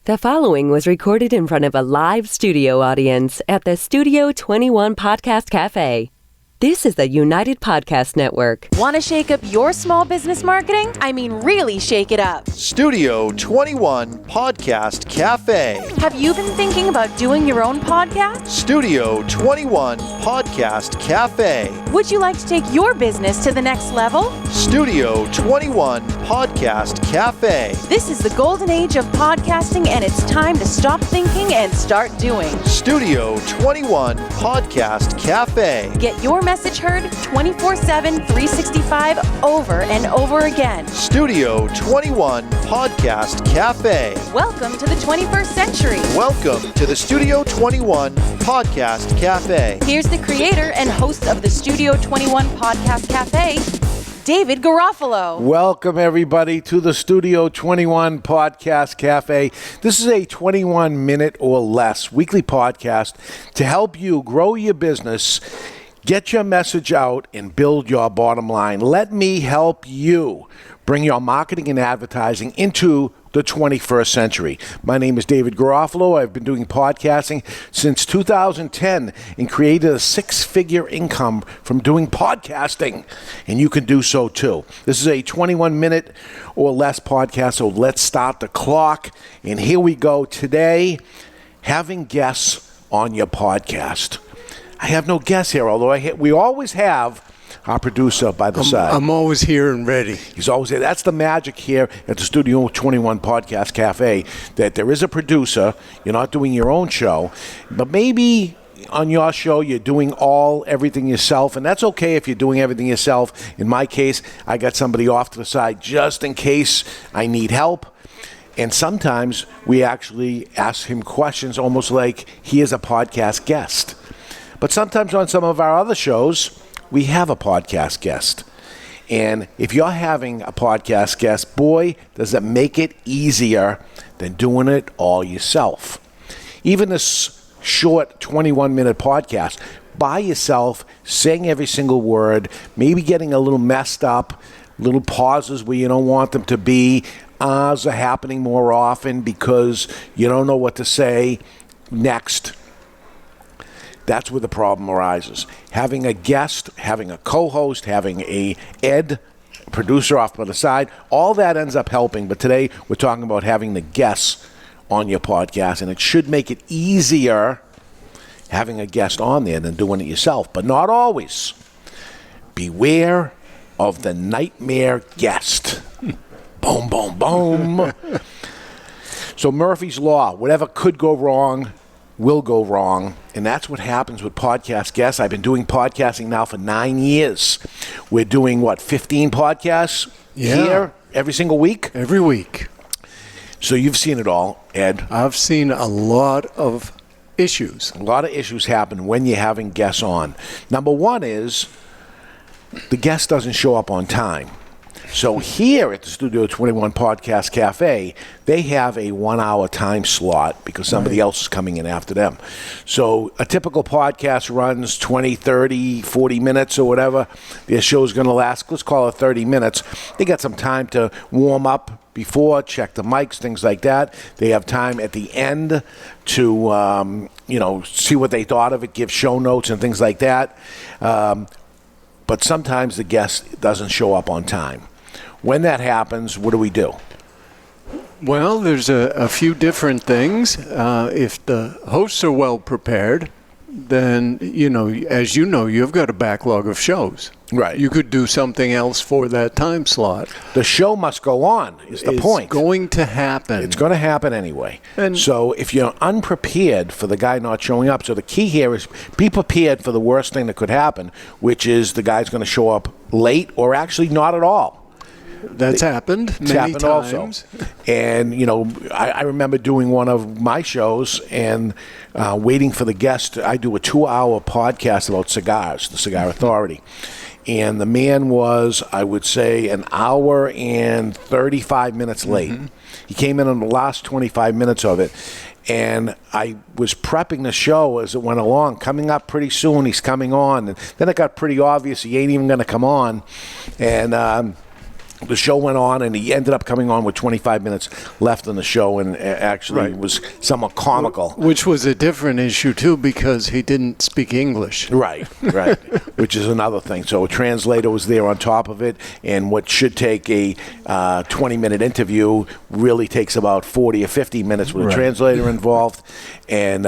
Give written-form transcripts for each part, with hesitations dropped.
The following was recorded in front of a live studio audience at the Studio 21 Podcast Café. This is the United Podcast Network. Want to shake up your small business marketing? I mean, really shake it up. Studio 21 Podcast Café. Have you been thinking about doing your own podcast? Studio 21 Podcast Café. Would you like to take your business to the next level? Studio 21 Podcast Café. This is the golden age of podcasting, and it's time to stop thinking and start doing. Studio 21 Podcast Café. Get your message heard 24/7, 365, over and over again. Studio 21 Podcast Café. Welcome to the 21st century. Welcome to the Studio 21 Podcast Café. Here's the creator and host of the Studio 21 Podcast Café, David Garofalo. Welcome, everybody, to the Studio 21 Podcast Cafe. This is a 21-minute or less weekly podcast to help you grow your business, get your message out, and build your bottom line. Let me help you bring your marketing and advertising into the 21st century. My name is David Garofalo. I've been doing podcasting since 2010 and created a six-figure income from doing podcasting, and you can do so too. This is a 21-minute or less podcast, so let's start the clock. And here we go today, having guests on your podcast. I have no guests here, although we always have our producer by the side. I'm always here and ready. He's always there. That's the magic here at the Studio 21 Podcast Cafe, that there is a producer. You're not doing your own show, but maybe on your show you're doing everything yourself, and that's okay if you're doing everything yourself. In my case, I got somebody off to the side just in case I need help. And sometimes we actually ask him questions almost like he is a podcast guest. But sometimes on some of our other shows, we have a podcast guest. And if you're having a podcast guest, boy, does it make it easier than doing it all yourself. Even this short 21-minute podcast, by yourself, saying every single word, maybe getting a little messed up, little pauses where you don't want them to be, ahs are happening more often because you don't know what to say next. That's where the problem arises. Having a guest, having a co-host, having a producer off by the side, all that ends up helping. But today we're talking about having the guests on your podcast, and it should make it easier having a guest on there than doing it yourself, but not always. Beware of the nightmare guest. Boom, boom, boom. So Murphy's Law, whatever could go wrong will go wrong, and that's what happens with podcast guests. I've been doing podcasting now for 9 years. We're doing, 15 podcasts here every single week? Every week. So you've seen it all, Ed. I've seen a lot of issues. A lot of issues happen when you're having guests on. Number one is the guest doesn't show up on time. So here at the Studio 21 Podcast Cafe, they have a 1-hour time slot because somebody else is coming in after them. So a typical podcast runs 20, 30, 40 minutes or whatever. Their show's going to last, let's call it 30 minutes. They got some time to warm up before, check the mics, things like that. They have time at the end to, see what they thought of it, give show notes and things like that. But sometimes the guest doesn't show up on time. When that happens, what do we do? Well, there's a few different things. If the hosts are well prepared, then, as you know, you've got a backlog of shows. Right. You could do something else for that time slot. The show must go on, is the point. It's going to happen. It's going to happen anyway. So if you're unprepared for the guy not showing up, so the key here is be prepared for the worst thing that could happen, which is the guy's going to show up late or actually not at all. That's happened many times. Also. And, I remember doing one of my shows and waiting for the guest. I do a 2-hour podcast about cigars, the Cigar Authority. And the man was, I would say, an hour and 35 minutes late. Mm-hmm. He came in on the last 25 minutes of it. And I was prepping the show as it went along. Coming up pretty soon, he's coming on. And then it got pretty obvious he ain't even going to come on. And the show went on, and he ended up coming on with 25 minutes left in the show, and actually was somewhat comical. Which was a different issue, too, because he didn't speak English. Right, which is another thing. So a translator was there on top of it, and what should take a 20-minute interview really takes about 40 or 50 minutes with a translator involved, and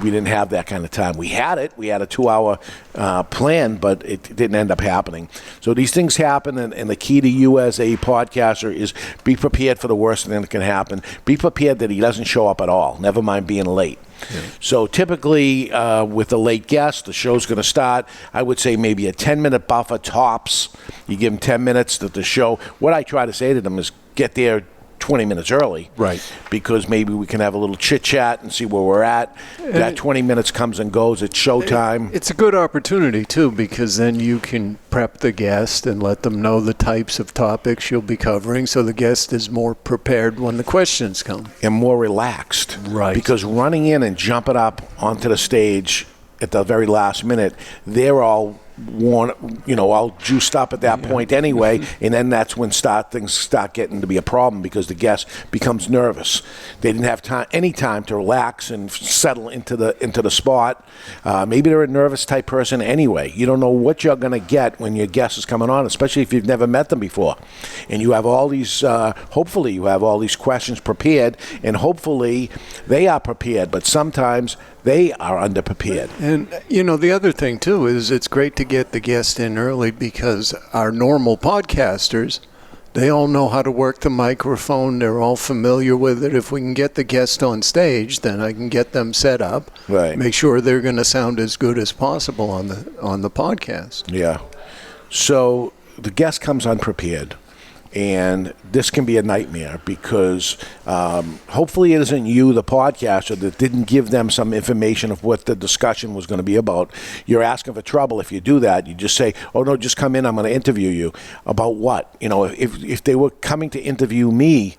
we didn't have that kind of time. We had it. We had a 2-hour plan, but it didn't end up happening. So these things happen, and the key to you as a podcaster is be prepared for the worst thing that can happen. Be prepared that he doesn't show up at all, never mind being late. Yeah. So typically with a late guest, the show's going to start, I would say maybe a 10-minute buffer tops. You give them 10 minutes that the show, what I try to say to them is get there 20 minutes early. Right. Because maybe we can have a little chit-chat and see where we're at. That 20 minutes comes and goes. It's showtime. It's a good opportunity, too, because then you can prep the guest and let them know the types of topics you'll be covering, so the guest is more prepared when the questions come. And more relaxed. Right. Because running in and jumping up onto the stage at the very last minute, they're all all juiced up at that point anyway, and then that's when things start getting to be a problem because the guest becomes nervous. They didn't have any time to relax and settle into the spot. Maybe they're a nervous type person anyway. You don't know what you're going to get when your guest is coming on, especially if you've never met them before. And you have all these, hopefully you have all these questions prepared, and hopefully they are prepared, but sometimes they are underprepared. And, the other thing, too, is it's great to get the guest in early because our normal podcasters, they all know how to work the microphone. They're all familiar with it. If we can get the guest on stage, then I can get them set up, make sure they're going to sound as good as possible on the podcast. Yeah. So the guest comes unprepared. And this can be a nightmare because hopefully it isn't you, the podcaster, that didn't give them some information of what the discussion was going to be about. You're asking for trouble if you do that. You just say, oh, no, just come in. I'm going to interview you. About what? If they were coming to interview me,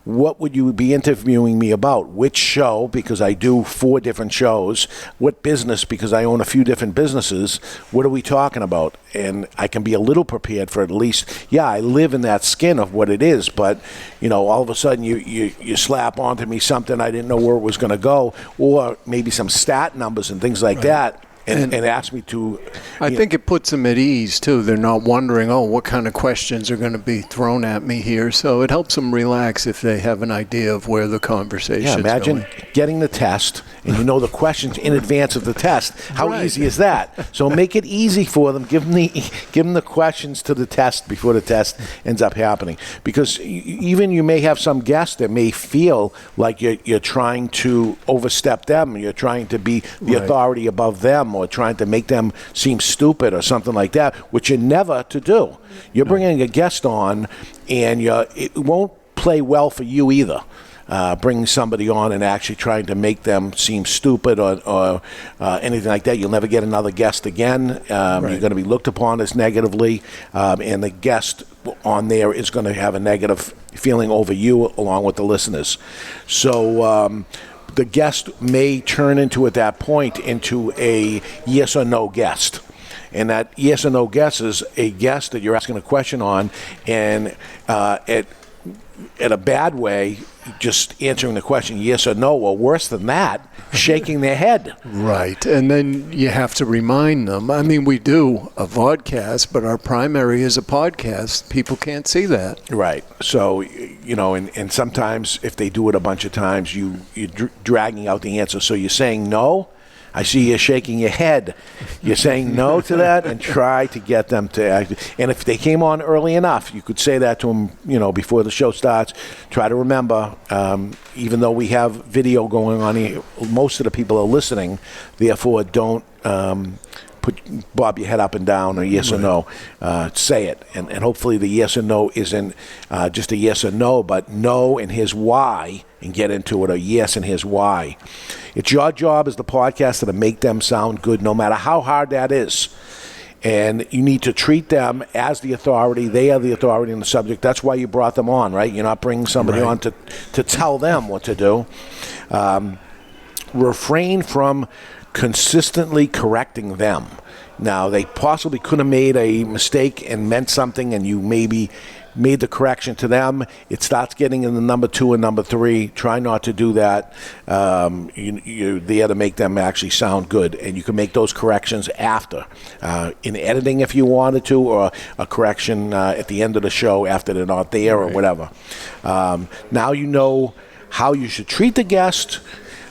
what would you be interviewing me about? Which show, because I do 4 different shows. What business, because I own a few different businesses. What are we talking about? And I can be a little prepared for at least, I live in that skin of what it is, but, all of a sudden you slap onto me something I didn't know where it was going to go, or maybe some stat numbers and things like that. And ask me to... I think it puts them at ease, too. They're not wondering, what kind of questions are going to be thrown at me here. So it helps them relax if they have an idea of where the conversation is going. Imagine getting the test, and you know the questions in advance of the test. How easy is that? So make it easy for them. Give them the questions to the test before the test ends up happening. Because even you may have some guests that may feel like you're trying to overstep them. You're trying to be the authority above them, or trying to make them seem stupid or something like that, which you're never to do. You're bringing a guest on, and it won't play well for you either. Bringing somebody on and actually trying to make them seem stupid or anything like that. You'll never get another guest again. You're going to be looked upon as negatively, and the guest on there is going to have a negative feeling over you along with the listeners. So the guest may turn into, at that point, into a yes or no guest. And that yes or no guest is a guest that you're asking a question on, and at a bad way, just answering the question yes or no, or worse than that, shaking their head. Right. And then you have to remind them. I mean, we do a vodcast, but our primary is a podcast. People can't see that. Right. So, and sometimes if they do it a bunch of times, you're dragging out the answer. So you're saying no. I see you shaking your head. You're saying no to that, and try to get them to act. And if they came on early enough, you could say that to them, before the show starts. Try to remember, even though we have video going on here, most of the people are listening. Therefore, don't bob your head up and down or yes or no. Say it. And hopefully the yes or no isn't just a yes or no, but no and here's why, and get into it, or yes and here's why. It's your job as the podcaster to make them sound good, no matter how hard that is. And you need to treat them as the authority. They are the authority on the subject. That's why you brought them on, right? You're not bringing somebody on to tell them what to do. Refrain from consistently correcting them. Now, they possibly could have made a mistake and meant something, and you maybe made the correction to them, it starts getting in the number 2 and number 3. Try not to do that. You're there to make them actually sound good, and you can make those corrections after, in editing if you wanted to, or a correction at the end of the show after they're not there or whatever. Now you know how you should treat the guest.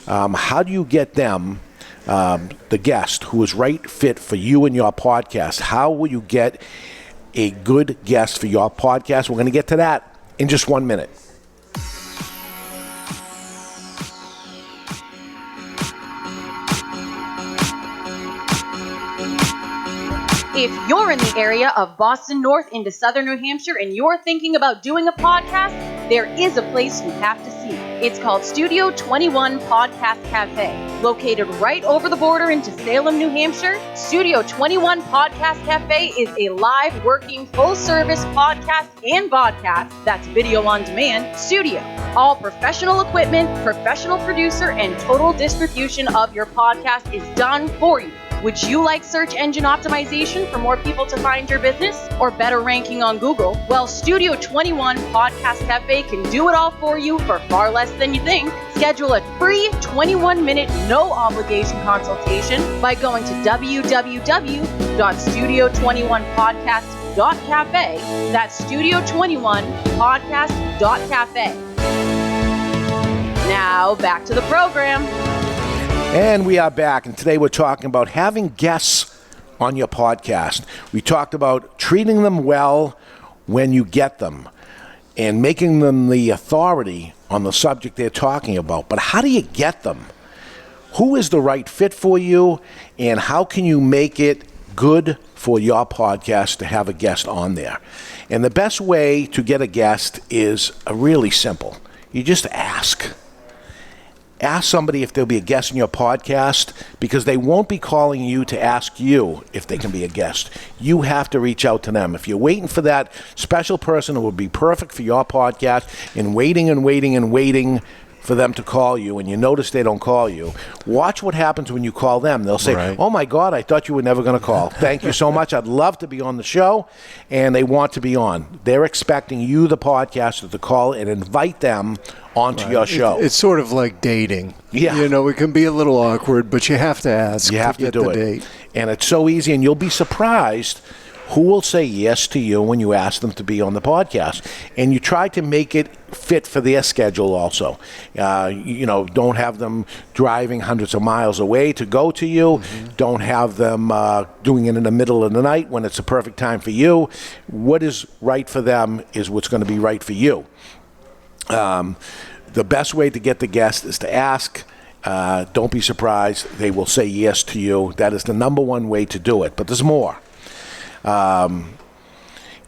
How do you get them, the guest, who is right fit for you and your podcast? How will you get a good guest for your podcast? We're going to get to that in just 1 minute. If you're in the area of Boston North into Southern New Hampshire and you're thinking about doing a podcast, there is a place you have to see. It's called Studio 21 Podcast Café. Located right over the border into Salem, New Hampshire, Studio 21 Podcast Café is a live, working, full-service podcast and vodcast, that's video on demand, studio. All professional equipment, professional producer, and total distribution of your podcast is done for you. Would you like search engine optimization for more people to find your business, or better ranking on Google? Well, Studio 21 Podcast Cafe can do it all for you for far less than you think. Schedule a free 21-minute, no-obligation consultation by going to www.studio21podcast.cafe. That's studio21podcast.cafe. Now, back to the program. And we are back, and today we're talking about having guests on your podcast. We talked about treating them well when you get them and making them the authority on the subject they're talking about. But how do you get them? Who is the right fit for you, and how can you make it good for your podcast to have a guest on there? And the best way to get a guest is really simple. You just ask. Ask somebody if they'll be a guest in your podcast, because they won't be calling you to ask you if they can be a guest. You have to reach out to them. If you're waiting for that special person who would be perfect for your podcast and waiting for them to call you, and you notice they don't call you, watch what happens when you call them. They'll say, oh my God, I thought you were never going to call. Thank you so much. I'd love to be on the show. And they want to be on. They're expecting you, the podcaster, to call and invite them onto your show. It's sort of like dating. Yeah. You know, it can be a little awkward, but you have to ask. You have to do it. Date. And it's so easy, and you'll be surprised who will say yes to you when you ask them to be on the podcast. And you try to make it fit for their schedule also. Don't have them driving hundreds of miles away to go to you. Mm-hmm. Don't have them doing it in the middle of the night when it's a perfect time for you. What is right for them is what's going to be right for you. The best way to get the guest is to ask. Don't be surprised. They will say yes to you. That is the number one way to do it. But there's more.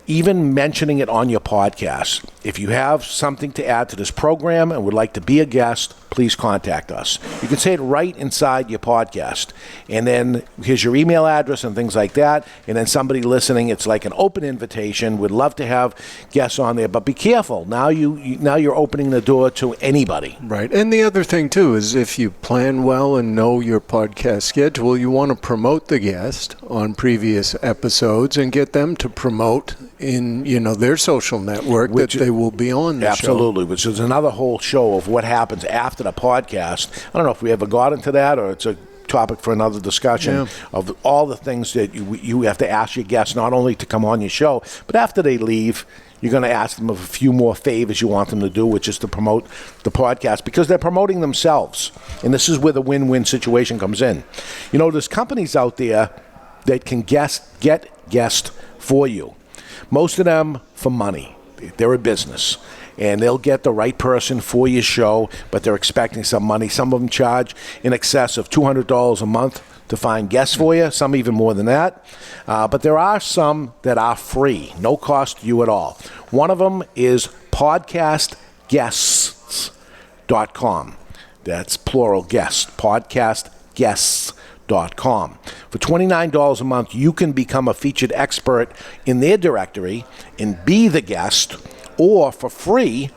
Even mentioning it on your podcast. If you have something to add to this program and would like to be a guest, please contact us. You can say it right inside your podcast. And then here's your email address and things like that. And then somebody listening, it's like an open invitation. We'd love to have guests on there. But be careful. Now you're opening the door to anybody. Right. And the other thing, too, is if you plan well and know your podcast schedule, you want to promote the guest on previous episodes and get them to promote in their social network that they will be on the show. Absolutely, which is another whole show of what happens after the podcast. I don't know if we ever got into that, or it's a topic for another discussion of all the things that you have to ask your guests, not only to come on your show, but after they leave, you're going to ask them of a few more favors you want them to do, which is to promote the podcast, because they're promoting themselves. And this is where the win-win situation comes in. There's companies out there that can get guests for you. Most of them for money. They're a business, and they'll get the right person for your show, but they're expecting some money. Some of them charge in excess of $200 a month to find guests for you, some even more than that. But there are some that are free, no cost to you at all. One of them is podcastguests.com. That's plural guests, podcastguests.com. For $29 a month, you can become a featured expert in their directory and be the guest, or for free,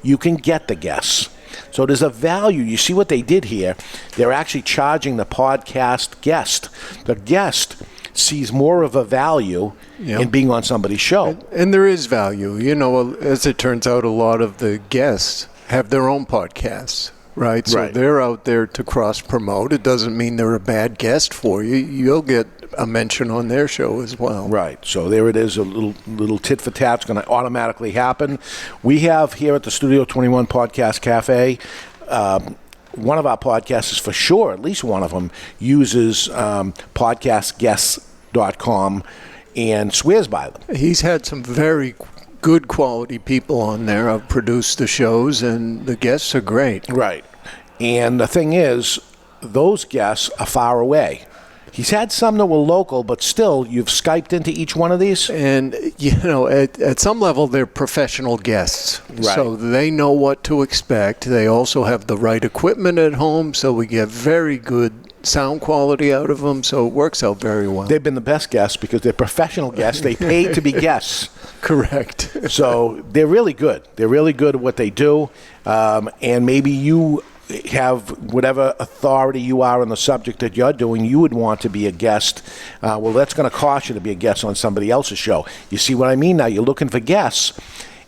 you can get the guests. So there's a value. You see what they did here? They're actually charging the podcast guest. The guest sees more of a value in being on somebody's show. And there is value. You know, as it turns out, a lot of the guests have their own podcasts, right? So they're out there to cross-promote. It doesn't mean they're a bad guest for you. You'll get a mention on their show as well. Right. So there it is, a little tit for tat's going to automatically happen. We have here at the Studio 21 Podcast Cafe, one of our podcasters for sure, at least one of them, uses podcastguests.com and swears by them. He's had some very good quality people on there. I've produced the shows, and the guests are great. Right. And the thing is, those guests are far away. He's had some that were local, but still, you've Skyped into each one of these? And, you know, at some level, they're professional guests. Right. So they know what to expect. They also have the right equipment at home, so we get very good sound quality out of them, so it works out very well. They've been the best guests because they're professional guests. They paid to be guests. Correct. So they're really good. They're really good at what they do. And maybe you have whatever authority you are on the subject that you're doing, you would want to be a guest. Well, that's going to cost you to be a guest on somebody else's show. You see what I mean? Now you're looking for guests,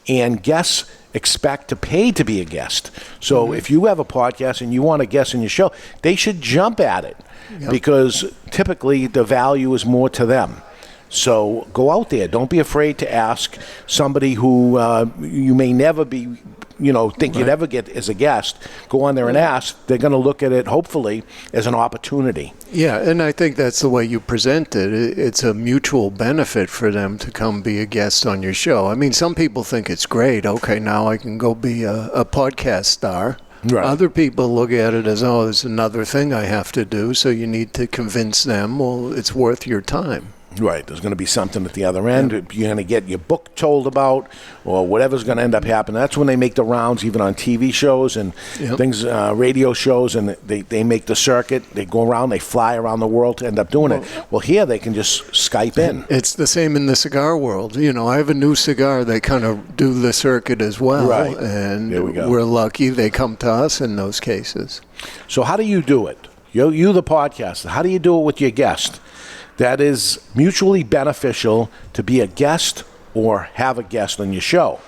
and guests expect to pay to be a guest. So if you have a podcast and you want a guest in your show, they should jump at it because typically the value is more to them. So go out there. Don't be afraid to ask somebody who you may never be, think you'd ever get as a guest. Go on there and ask. They're going to look at it, hopefully, as an opportunity. Yeah, and I think that's the way you present it. It's a mutual benefit for them to come be a guest on your show. I mean, some people think it's great. Okay, now I can go be a podcast star. Right. Other people look at it as, it's another thing I have to do, so you need to convince them, well, it's worth your time. Right. There's going to be something at the other end. You're going to get your book told about or whatever's going to end up happening. That's when they make the rounds, even on TV shows and things, radio shows, and they make the circuit. They go around, they fly around the world to end up doing it. Well, here they can just Skype in. It's the same in the cigar world. I have a new cigar. They kind of do the circuit as well. Right. And there we go. We're lucky they come to us in those cases. So how do you do it? You the podcaster, how do you do it with your guest? That is mutually beneficial to be a guest or have a guest on your show.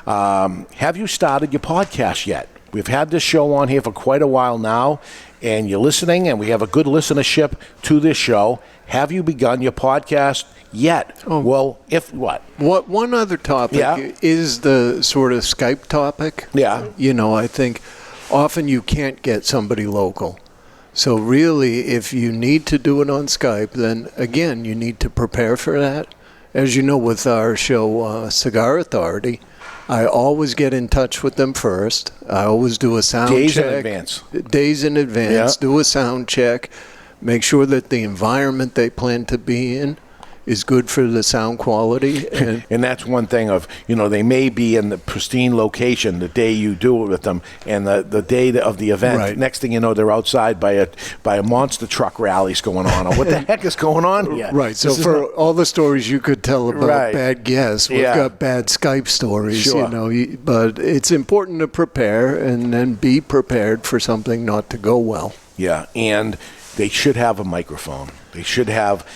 Have you started your podcast yet? We've had this show on here for quite a while now, and you're listening, and we have a good listenership to this show. Have you begun your podcast yet? Well, if what? One other topic is the sort of Skype topic. Yeah. I think often you can't get somebody local. So really, if you need to do it on Skype, then again, you need to prepare for that. As you know, with our show, Cigar Authority, I always get in touch with them first. I always do a sound check. Days in advance. Do a sound check. Make sure that the environment they plan to be in is good for the sound quality. And that's one thing of, they may be in the pristine location the day you do it with them, and the day of the event, right. Next thing you know, they're outside by a monster truck rallies going on, or what the heck is going on here? Right, so for all the stories you could tell about bad guests, we've got bad Skype stories, sure. But it's important to prepare and then be prepared for something not to go well. Yeah, and they should have a microphone. They should have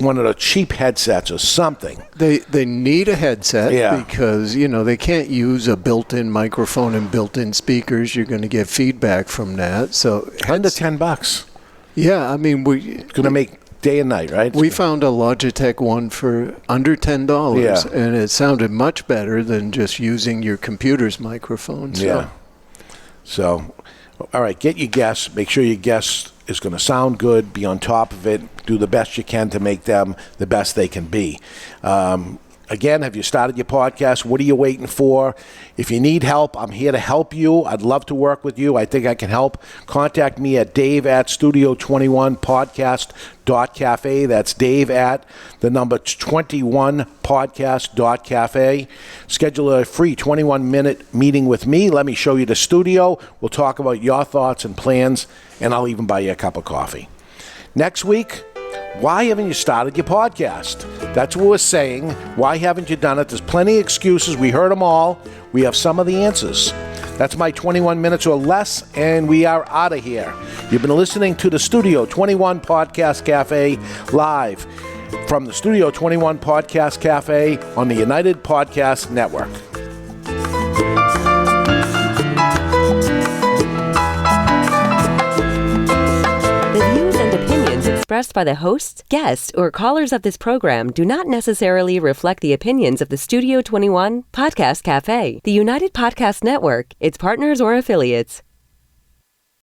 one of the cheap headsets or something. They need a headset because, they can't use a built-in microphone and built-in speakers. You're going to get feedback from that. So under $10. Yeah, I mean, it's going to make day and night, right? We found a Logitech one for under $10, and it sounded much better than just using your computer's microphone. So. Yeah. So, all right, get your guests. Make sure your guests is going to sound good, be on top of it, do the best you can to make them the best they can be. Again, have you started your podcast? What are you waiting for? If you need help, I'm here to help you. I'd love to work with you. I think I can help. Contact me at dave@studio21podcast.cafe. That's Dave at the number 21podcast.cafe. Schedule a free 21-minute meeting with me. Let me show you the studio. We'll talk about your thoughts and plans, and I'll even buy you a cup of coffee. Next week, why haven't you started your podcast? That's what we're saying. Why haven't you done it? There's plenty of excuses. We heard them all. We have some of the answers. That's my 21 minutes or less, and we are out of here. You've been listening to the Studio 21 Podcast Cafe live from the Studio 21 Podcast Cafe on the United Podcast Network. The views and opinions expressed by the hosts, guests, or callers of this program do not necessarily reflect the opinions of the Studio 21 Podcast Cafe, the United Podcast Network, its partners, or affiliates.